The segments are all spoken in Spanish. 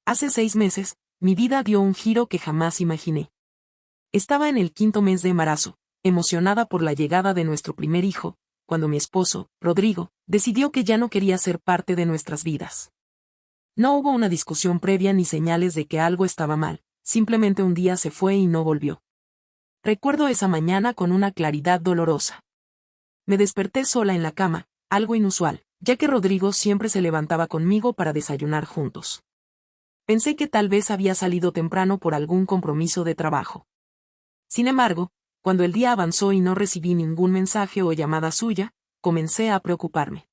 Hace 6 meses, mi vida dio un giro que jamás imaginé. Estaba en el 5.º mes de embarazo, emocionada por la llegada de nuestro primer hijo, cuando mi esposo, Rodrigo, decidió que ya no quería ser parte de nuestras vidas. No hubo una discusión previa ni señales de que algo estaba mal, simplemente un día se fue y no volvió. Recuerdo esa mañana con una claridad dolorosa. Me desperté sola en la cama, algo inusual, ya que Rodrigo siempre se levantaba conmigo para desayunar juntos. Pensé que tal vez había salido temprano por algún compromiso de trabajo. Sin embargo, cuando el día avanzó y no recibí ningún mensaje o llamada suya, comencé a preocuparme.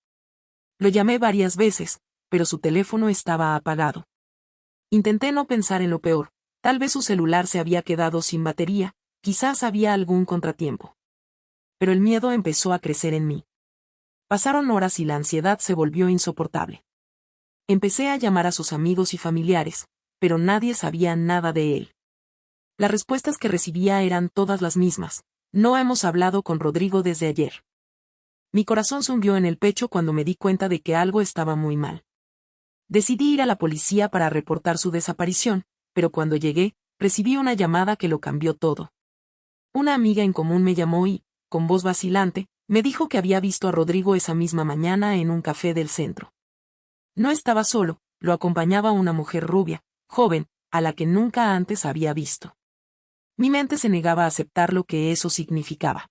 Lo llamé varias veces, pero su teléfono estaba apagado. Intenté no pensar en lo peor, tal vez su celular se había quedado sin batería, quizás había algún contratiempo. Pero el miedo empezó a crecer en mí. Pasaron horas y la ansiedad se volvió insoportable. Empecé a llamar a sus amigos y familiares, pero nadie sabía nada de él. Las respuestas que recibía eran todas las mismas: no hemos hablado con Rodrigo desde ayer. Mi corazón se hundió en el pecho cuando me di cuenta de que algo estaba muy mal. Decidí ir a la policía para reportar su desaparición, pero cuando llegué, recibí una llamada que lo cambió todo. Una amiga en común me llamó y, con voz vacilante, me dijo que había visto a Rodrigo esa misma mañana en un café del centro. No estaba solo, lo acompañaba una mujer rubia, joven, a la que nunca antes había visto. Mi mente se negaba a aceptar lo que eso significaba.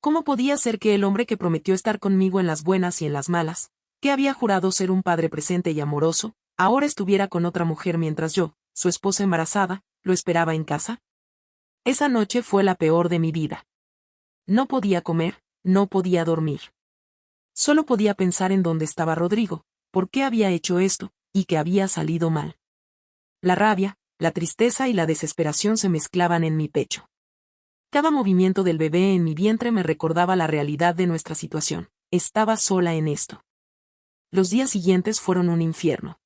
¿Cómo podía ser que el hombre que prometió estar conmigo en las buenas y en las malas, que había jurado ser un padre presente y amoroso, ahora estuviera con otra mujer mientras yo, su esposa embarazada, lo esperaba en casa? Esa noche fue la peor de mi vida. No podía comer, no podía dormir. Solo podía pensar en dónde estaba Rodrigo, por qué había hecho esto, y que había salido mal. La rabia, la tristeza y la desesperación se mezclaban en mi pecho. Cada movimiento del bebé en mi vientre me recordaba la realidad de nuestra situación. Estaba sola en esto. Los días siguientes fueron un infierno.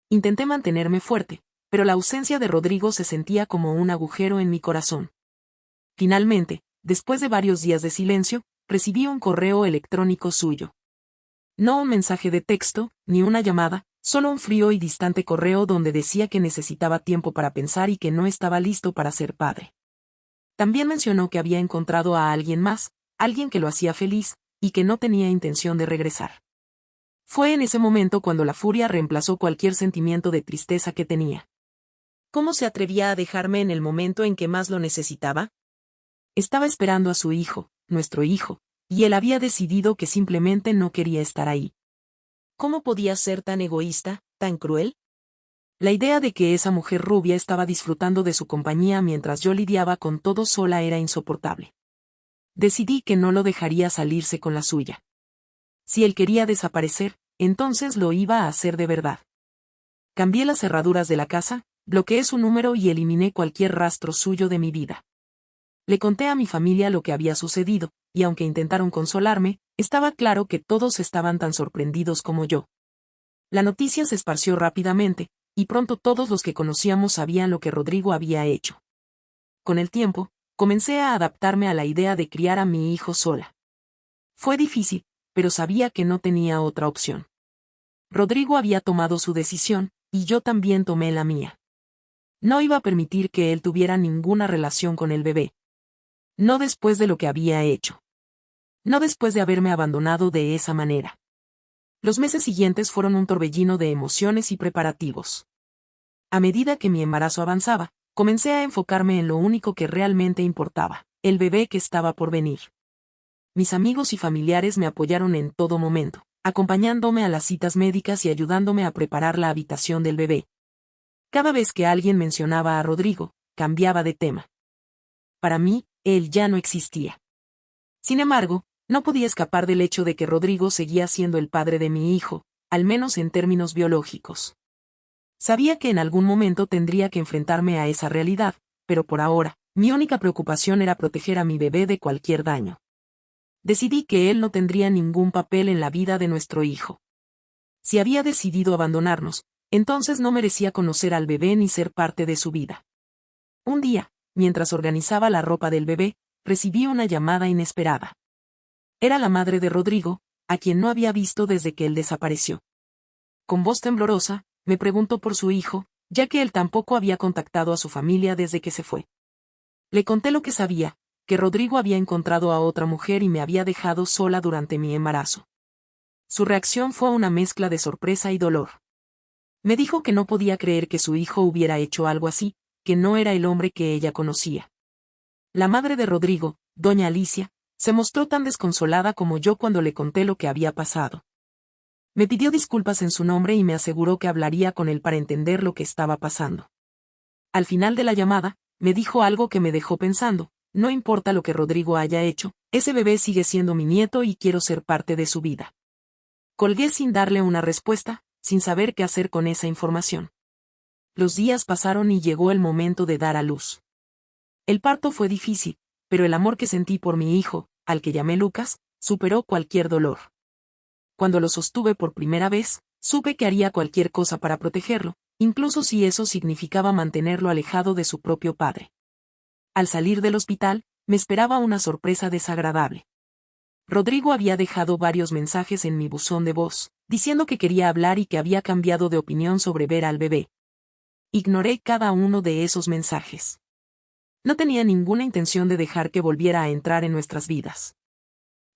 Intenté mantenerme fuerte, pero la ausencia de Rodrigo se sentía como un agujero en mi corazón. Finalmente, después de varios días de silencio, recibí un correo electrónico suyo. No un mensaje de texto, ni una llamada, solo un frío y distante correo donde decía que necesitaba tiempo para pensar y que no estaba listo para ser padre. También mencionó que había encontrado a alguien más, alguien que lo hacía feliz, y que no tenía intención de regresar. Fue en ese momento cuando la furia reemplazó cualquier sentimiento de tristeza que tenía. ¿Cómo se atrevía a dejarme en el momento en que más lo necesitaba? Estaba esperando a su hijo, nuestro hijo, y él había decidido que simplemente no quería estar ahí. ¿Cómo podía ser tan egoísta, tan cruel? La idea de que esa mujer rubia estaba disfrutando de su compañía mientras yo lidiaba con todo sola era insoportable. Decidí que no lo dejaría salirse con la suya. Si él quería desaparecer, entonces lo iba a hacer de verdad. Cambié las cerraduras de la casa, bloqueé su número y eliminé cualquier rastro suyo de mi vida. Le conté a mi familia lo que había sucedido, y aunque intentaron consolarme, estaba claro que todos estaban tan sorprendidos como yo. La noticia se esparció rápidamente, y pronto todos los que conocíamos sabían lo que Rodrigo había hecho. Con el tiempo, comencé a adaptarme a la idea de criar a mi hijo sola. Fue difícil, pero sabía que no tenía otra opción. Rodrigo había tomado su decisión, y yo también tomé la mía. No iba a permitir que él tuviera ninguna relación con el bebé. No después de lo que había hecho. No después de haberme abandonado de esa manera. Los meses siguientes fueron un torbellino de emociones y preparativos. A medida que mi embarazo avanzaba, comencé a enfocarme en lo único que realmente importaba, el bebé que estaba por venir. Mis amigos y familiares me apoyaron en todo momento, acompañándome a las citas médicas y ayudándome a preparar la habitación del bebé. Cada vez que alguien mencionaba a Rodrigo, cambiaba de tema. Para mí, él ya no existía. Sin embargo, no podía escapar del hecho de que Rodrigo seguía siendo el padre de mi hijo, al menos en términos biológicos. Sabía que en algún momento tendría que enfrentarme a esa realidad, pero por ahora, mi única preocupación era proteger a mi bebé de cualquier daño. Decidí que él no tendría ningún papel en la vida de nuestro hijo. Si había decidido abandonarnos, entonces no merecía conocer al bebé ni ser parte de su vida. Un día, mientras organizaba la ropa del bebé, recibí una llamada inesperada. Era la madre de Rodrigo, a quien no había visto desde que él desapareció. Con voz temblorosa, Me preguntó por su hijo, ya que él tampoco había contactado a su familia desde que se fue. Le conté lo que sabía, que Rodrigo había encontrado a otra mujer y me había dejado sola durante mi embarazo. Su reacción fue una mezcla de sorpresa y dolor. Me dijo que no podía creer que su hijo hubiera hecho algo así, que no era el hombre que ella conocía. La madre de Rodrigo, doña Alicia, se mostró tan desconsolada como yo cuando le conté lo que había pasado. Me pidió disculpas en su nombre y me aseguró que hablaría con él para entender lo que estaba pasando. Al final de la llamada, me dijo algo que me dejó pensando: no importa lo que Rodrigo haya hecho, ese bebé sigue siendo mi nieto y quiero ser parte de su vida. Colgué sin darle una respuesta, sin saber qué hacer con esa información. Los días pasaron y llegó el momento de dar a luz. El parto fue difícil, pero el amor que sentí por mi hijo, al que llamé Lucas, superó cualquier dolor. Cuando lo sostuve por primera vez, supe que haría cualquier cosa para protegerlo, incluso si eso significaba mantenerlo alejado de su propio padre. Al salir del hospital, me esperaba una sorpresa desagradable. Rodrigo había dejado varios mensajes en mi buzón de voz, diciendo que quería hablar y que había cambiado de opinión sobre ver al bebé. Ignoré cada uno de esos mensajes. No tenía ninguna intención de dejar que volviera a entrar en nuestras vidas.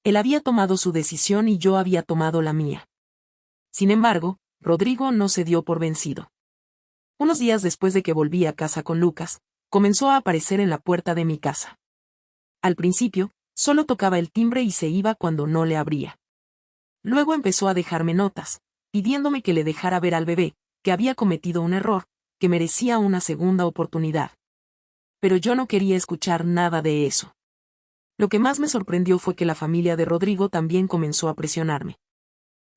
Él había tomado su decisión y yo había tomado la mía. Sin embargo, Rodrigo no se dio por vencido. Unos días después de que volví a casa con Lucas, comenzó a aparecer en la puerta de mi casa. Al principio, solo tocaba el timbre y se iba cuando no le abría. Luego empezó a dejarme notas, pidiéndome que le dejara ver al bebé, que había cometido un error, que merecía una segunda oportunidad. Pero yo no quería escuchar nada de eso. Lo que más me sorprendió fue que la familia de Rodrigo también comenzó a presionarme.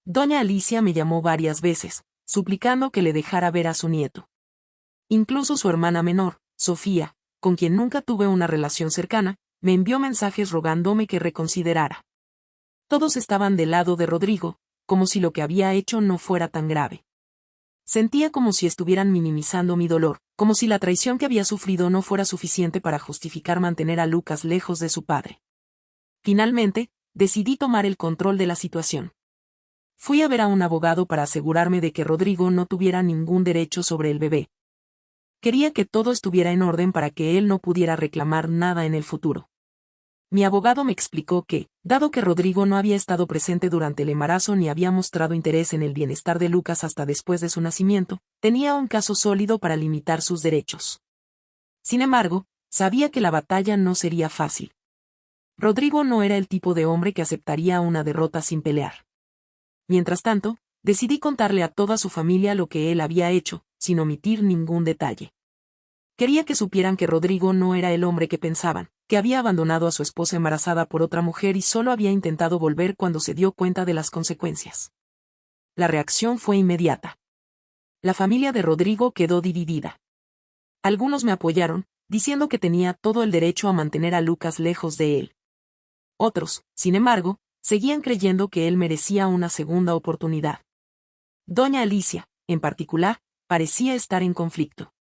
Doña Alicia me llamó varias veces, suplicando que le dejara ver a su nieto. Incluso su hermana menor, Sofía, con quien nunca tuve una relación cercana, me envió mensajes rogándome que reconsiderara. Todos estaban del lado de Rodrigo, como si lo que había hecho no fuera tan grave. Sentía como si estuvieran minimizando mi dolor, como si la traición que había sufrido no fuera suficiente para justificar mantener a Lucas lejos de su padre. Finalmente, decidí tomar el control de la situación. Fui a ver a un abogado para asegurarme de que Rodrigo no tuviera ningún derecho sobre el bebé. Quería que todo estuviera en orden para que él no pudiera reclamar nada en el futuro. Mi abogado me explicó que, dado que Rodrigo no había estado presente durante el embarazo ni había mostrado interés en el bienestar de Lucas hasta después de su nacimiento, tenía un caso sólido para limitar sus derechos. Sin embargo, sabía que la batalla no sería fácil. Rodrigo no era el tipo de hombre que aceptaría una derrota sin pelear. Mientras tanto, decidí contarle a toda su familia lo que él había hecho, sin omitir ningún detalle. Quería que supieran que Rodrigo no era el hombre que pensaban, que había abandonado a su esposa embarazada por otra mujer y solo había intentado volver cuando se dio cuenta de las consecuencias. La reacción fue inmediata. La familia de Rodrigo quedó dividida. Algunos me apoyaron, diciendo que tenía todo el derecho a mantener a Lucas lejos de él. Otros, sin embargo, seguían creyendo que él merecía una segunda oportunidad. Doña Alicia, en particular, parecía estar en conflicto.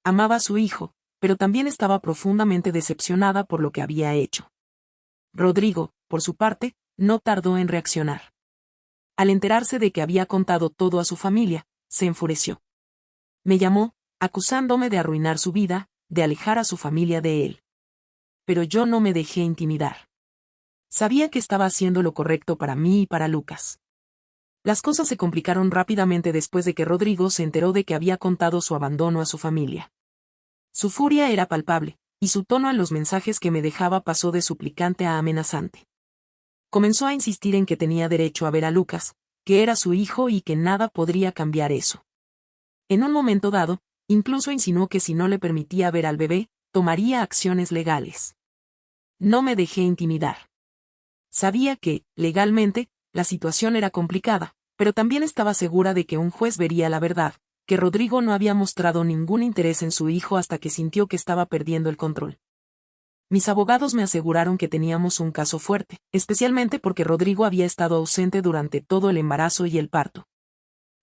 Amaba a su hijo, pero también estaba profundamente decepcionada por lo que había hecho. Rodrigo, por su parte, no tardó en reaccionar. Al enterarse de que había contado todo a su familia, se enfureció. Me llamó, acusándome de arruinar su vida, de alejar a su familia de él. Pero yo no me dejé intimidar. Sabía que estaba haciendo lo correcto para mí y para Lucas. Las cosas se complicaron rápidamente después de que Rodrigo se enteró de que había contado su abandono a su familia. Su furia era palpable, y su tono en los mensajes que me dejaba pasó de suplicante a amenazante. Comenzó a insistir en que tenía derecho a ver a Lucas, que era su hijo y que nada podría cambiar eso. En un momento dado, incluso insinuó que si no le permitía ver al bebé, tomaría acciones legales. No me dejé intimidar. Sabía que, legalmente, la situación era complicada, pero también estaba segura de que un juez vería la verdad, que Rodrigo no había mostrado ningún interés en su hijo hasta que sintió que estaba perdiendo el control. Mis abogados me aseguraron que teníamos un caso fuerte, especialmente porque Rodrigo había estado ausente durante todo el embarazo y el parto.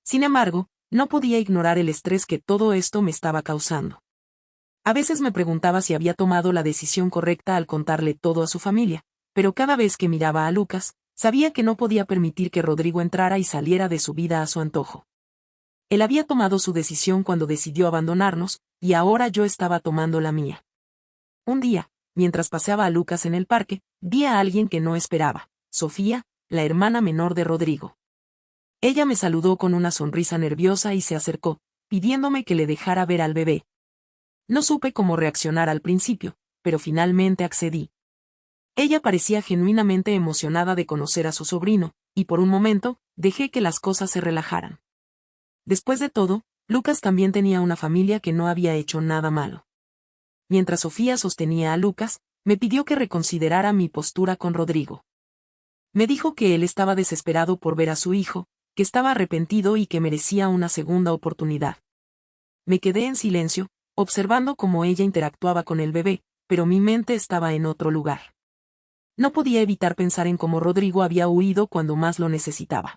Sin embargo, no podía ignorar el estrés que todo esto me estaba causando. A veces me preguntaba si había tomado la decisión correcta al contarle todo a su familia, pero cada vez que miraba a Lucas, sabía que no podía permitir que Rodrigo entrara y saliera de su vida a su antojo. Él había tomado su decisión cuando decidió abandonarnos, y ahora yo estaba tomando la mía. Un día, mientras paseaba a Lucas en el parque, vi a alguien que no esperaba, Sofía, la hermana menor de Rodrigo. Ella me saludó con una sonrisa nerviosa y se acercó, pidiéndome que le dejara ver al bebé. No supe cómo reaccionar al principio, pero finalmente accedí. Ella parecía genuinamente emocionada de conocer a su sobrino, y por un momento, dejé que las cosas se relajaran. Después de todo, Lucas también tenía una familia que no había hecho nada malo. Mientras Sofía sostenía a Lucas, me pidió que reconsiderara mi postura con Rodrigo. Me dijo que él estaba desesperado por ver a su hijo, que estaba arrepentido y que merecía una segunda oportunidad. Me quedé en silencio, observando cómo ella interactuaba con el bebé, pero mi mente estaba en otro lugar. No podía evitar pensar en cómo Rodrigo había huido cuando más lo necesitaba.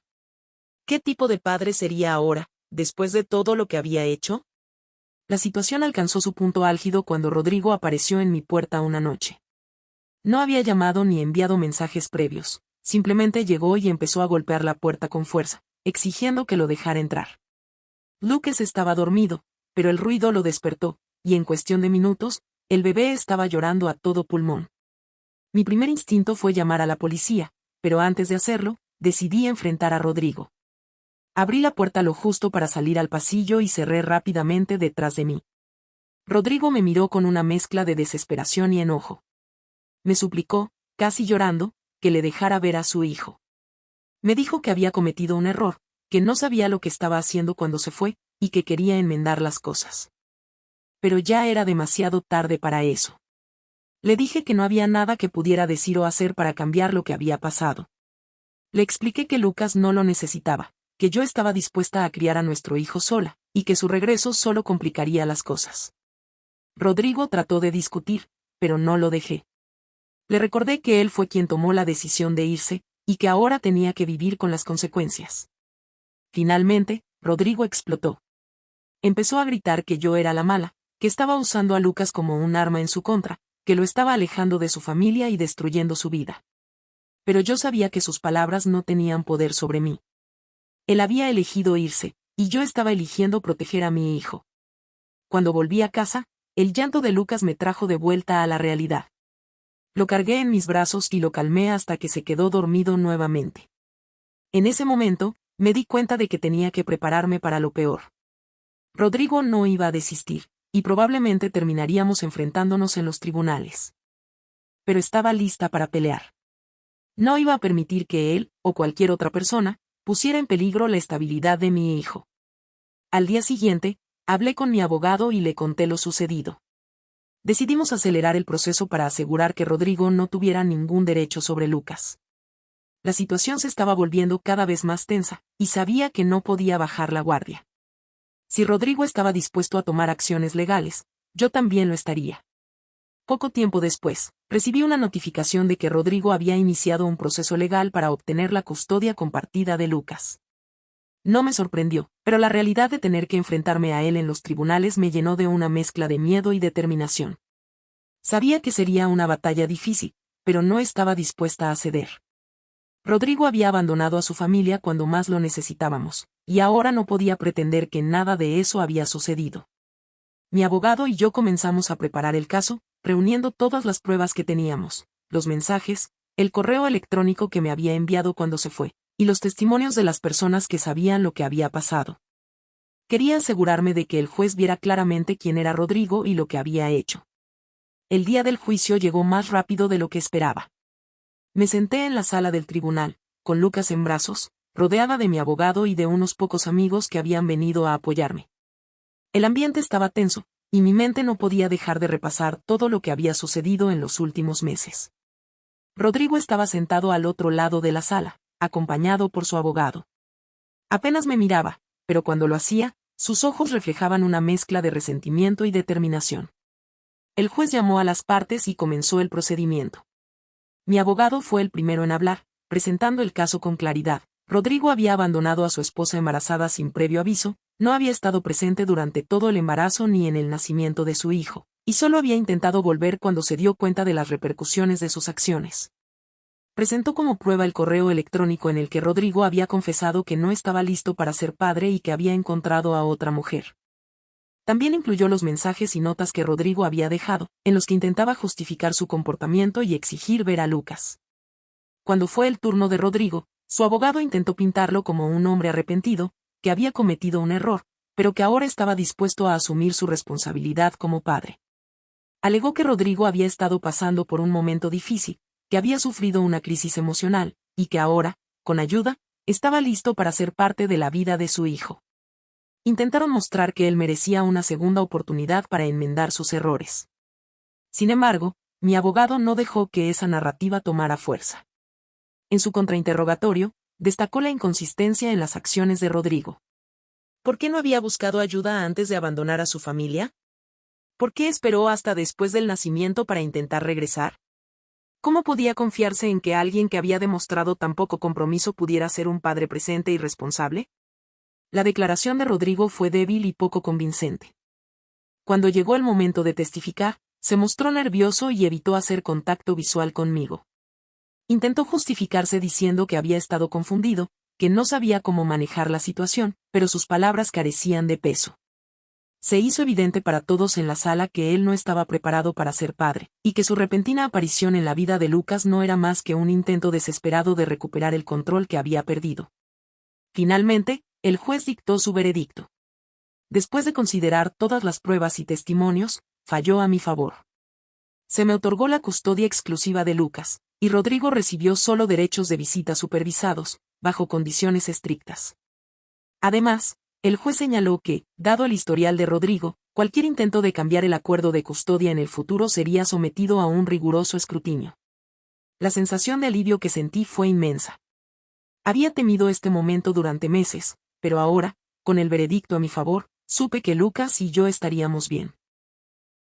¿Qué tipo de padre sería ahora, después de todo lo que había hecho? La situación alcanzó su punto álgido cuando Rodrigo apareció en mi puerta una noche. No había llamado ni enviado mensajes previos, simplemente llegó y empezó a golpear la puerta con fuerza, exigiendo que lo dejara entrar. Lucas estaba dormido, pero el ruido lo despertó, y en cuestión de minutos, el bebé estaba llorando a todo pulmón. Mi primer instinto fue llamar a la policía, pero antes de hacerlo, decidí enfrentar a Rodrigo. Abrí la puerta lo justo para salir al pasillo y cerré rápidamente detrás de mí. Rodrigo me miró con una mezcla de desesperación y enojo. Me suplicó, casi llorando, que le dejara ver a su hijo. Me dijo que había cometido un error, que no sabía lo que estaba haciendo cuando se fue, y que quería enmendar las cosas. Pero ya era demasiado tarde para eso. Le dije que no había nada que pudiera decir o hacer para cambiar lo que había pasado. Le expliqué que Lucas no lo necesitaba, que yo estaba dispuesta a criar a nuestro hijo sola, y que su regreso solo complicaría las cosas. Rodrigo trató de discutir, pero no lo dejé. Le recordé que él fue quien tomó la decisión de irse, y que ahora tenía que vivir con las consecuencias. Finalmente, Rodrigo explotó. Empezó a gritar que yo era la mala, que estaba usando a Lucas como un arma en su contra, que lo estaba alejando de su familia y destruyendo su vida. Pero yo sabía que sus palabras no tenían poder sobre mí. Él había elegido irse, y yo estaba eligiendo proteger a mi hijo. Cuando volví a casa, el llanto de Lucas me trajo de vuelta a la realidad. Lo cargué en mis brazos y lo calmé hasta que se quedó dormido nuevamente. En ese momento, me di cuenta de que tenía que prepararme para lo peor. Rodrigo no iba a desistir, y probablemente terminaríamos enfrentándonos en los tribunales. Pero estaba lista para pelear. No iba a permitir que él, o cualquier otra persona, pusiera en peligro la estabilidad de mi hijo. Al día siguiente, hablé con mi abogado y le conté lo sucedido. Decidimos acelerar el proceso para asegurar que Rodrigo no tuviera ningún derecho sobre Lucas. La situación se estaba volviendo cada vez más tensa, y sabía que no podía bajar la guardia. Si Rodrigo estaba dispuesto a tomar acciones legales, yo también lo estaría. Poco tiempo después, recibí una notificación de que Rodrigo había iniciado un proceso legal para obtener la custodia compartida de Lucas. No me sorprendió, pero la realidad de tener que enfrentarme a él en los tribunales me llenó de una mezcla de miedo y determinación. Sabía que sería una batalla difícil, pero no estaba dispuesta a ceder. Rodrigo había abandonado a su familia cuando más lo necesitábamos, y ahora no podía pretender que nada de eso había sucedido. Mi abogado y yo comenzamos a preparar el caso, reuniendo todas las pruebas que teníamos, los mensajes, el correo electrónico que me había enviado cuando se fue, y los testimonios de las personas que sabían lo que había pasado. Quería asegurarme de que el juez viera claramente quién era Rodrigo y lo que había hecho. El día del juicio llegó más rápido de lo que esperaba. Me senté en la sala del tribunal, con Lucas en brazos, rodeada de mi abogado y de unos pocos amigos que habían venido a apoyarme. El ambiente estaba tenso, y mi mente no podía dejar de repasar todo lo que había sucedido en los últimos meses. Rodrigo estaba sentado al otro lado de la sala, acompañado por su abogado. Apenas me miraba, pero cuando lo hacía, sus ojos reflejaban una mezcla de resentimiento y determinación. El juez llamó a las partes y comenzó el procedimiento. Mi abogado fue el primero en hablar, presentando el caso con claridad. Rodrigo había abandonado a su esposa embarazada sin previo aviso, no había estado presente durante todo el embarazo ni en el nacimiento de su hijo, y solo había intentado volver cuando se dio cuenta de las repercusiones de sus acciones. Presentó como prueba el correo electrónico en el que Rodrigo había confesado que no estaba listo para ser padre y que había encontrado a otra mujer. También incluyó los mensajes y notas que Rodrigo había dejado, en los que intentaba justificar su comportamiento y exigir ver a Lucas. Cuando fue el turno de Rodrigo, su abogado intentó pintarlo como un hombre arrepentido, que había cometido un error, pero que ahora estaba dispuesto a asumir su responsabilidad como padre. Alegó que Rodrigo había estado pasando por un momento difícil, que había sufrido una crisis emocional, y que ahora, con ayuda, estaba listo para ser parte de la vida de su hijo. Intentaron mostrar que él merecía una segunda oportunidad para enmendar sus errores. Sin embargo, mi abogado no dejó que esa narrativa tomara fuerza. En su contrainterrogatorio, destacó la inconsistencia en las acciones de Rodrigo. ¿Por qué no había buscado ayuda antes de abandonar a su familia? ¿Por qué esperó hasta después del nacimiento para intentar regresar? ¿Cómo podía confiarse en que alguien que había demostrado tan poco compromiso pudiera ser un padre presente y responsable? La declaración de Rodrigo fue débil y poco convincente. Cuando llegó el momento de testificar, se mostró nervioso y evitó hacer contacto visual conmigo. Intentó justificarse diciendo que había estado confundido, que no sabía cómo manejar la situación, pero sus palabras carecían de peso. Se hizo evidente para todos en la sala que él no estaba preparado para ser padre, y que su repentina aparición en la vida de Lucas no era más que un intento desesperado de recuperar el control que había perdido. Finalmente, el juez dictó su veredicto. Después de considerar todas las pruebas y testimonios, falló a mi favor. Se me otorgó la custodia exclusiva de Lucas, y Rodrigo recibió solo derechos de visita supervisados, bajo condiciones estrictas. Además, el juez señaló que, dado el historial de Rodrigo, cualquier intento de cambiar el acuerdo de custodia en el futuro sería sometido a un riguroso escrutinio. La sensación de alivio que sentí fue inmensa. Había temido este momento durante meses, pero ahora, con el veredicto a mi favor, supe que Lucas y yo estaríamos bien.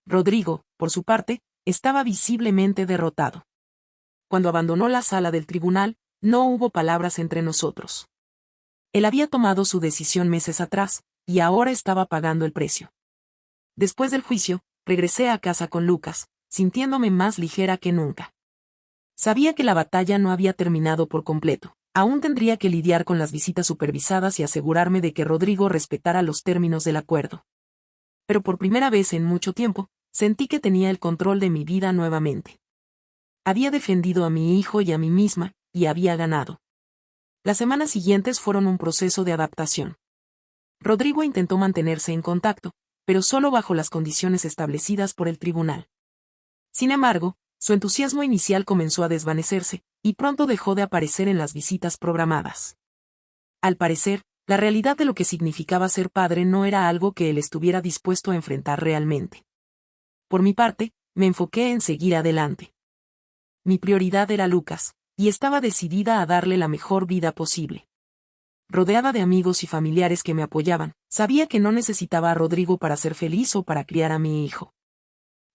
Rodrigo, por su parte, estaba visiblemente derrotado. Cuando abandonó la sala del tribunal, no hubo palabras entre nosotros. Él había tomado su decisión meses atrás, y ahora estaba pagando el precio. Después del juicio, regresé a casa con Lucas, sintiéndome más ligera que nunca. Sabía que la batalla no había terminado por completo. Aún tendría que lidiar con las visitas supervisadas y asegurarme de que Rodrigo respetara los términos del acuerdo. Pero por primera vez en mucho tiempo, sentí que tenía el control de mi vida nuevamente. Había defendido a mi hijo y a mí misma, y había ganado. Las semanas siguientes fueron un proceso de adaptación. Rodrigo intentó mantenerse en contacto, pero solo bajo las condiciones establecidas por el tribunal. Sin embargo, su entusiasmo inicial comenzó a desvanecerse, y pronto dejó de aparecer en las visitas programadas. Al parecer, la realidad de lo que significaba ser padre no era algo que él estuviera dispuesto a enfrentar realmente. Por mi parte, me enfoqué en seguir adelante. Mi prioridad era Lucas, y estaba decidida a darle la mejor vida posible. Rodeada de amigos y familiares que me apoyaban, sabía que no necesitaba a Rodrigo para ser feliz o para criar a mi hijo.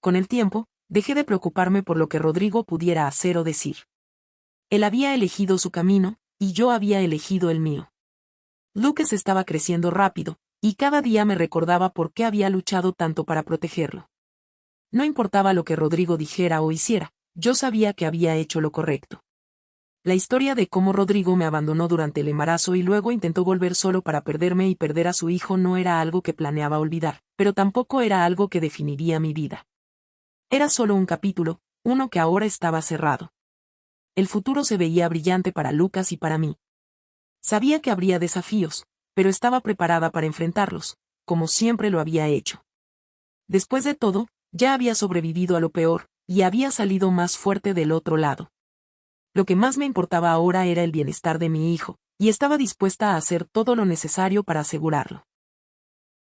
Con el tiempo, dejé de preocuparme por lo que Rodrigo pudiera hacer o decir. Él había elegido su camino, y yo había elegido el mío. Lucas estaba creciendo rápido, y cada día me recordaba por qué había luchado tanto para protegerlo. No importaba lo que Rodrigo dijera o hiciera, yo sabía que había hecho lo correcto. La historia de cómo Rodrigo me abandonó durante el embarazo y luego intentó volver solo para perderme y perder a su hijo no era algo que planeaba olvidar, pero tampoco era algo que definiría mi vida. Era solo un capítulo, uno que ahora estaba cerrado. El futuro se veía brillante para Lucas y para mí. Sabía que habría desafíos, pero estaba preparada para enfrentarlos, como siempre lo había hecho. Después de todo, ya había sobrevivido a lo peor, y había salido más fuerte del otro lado. Lo que más me importaba ahora era el bienestar de mi hijo, y estaba dispuesta a hacer todo lo necesario para asegurarlo.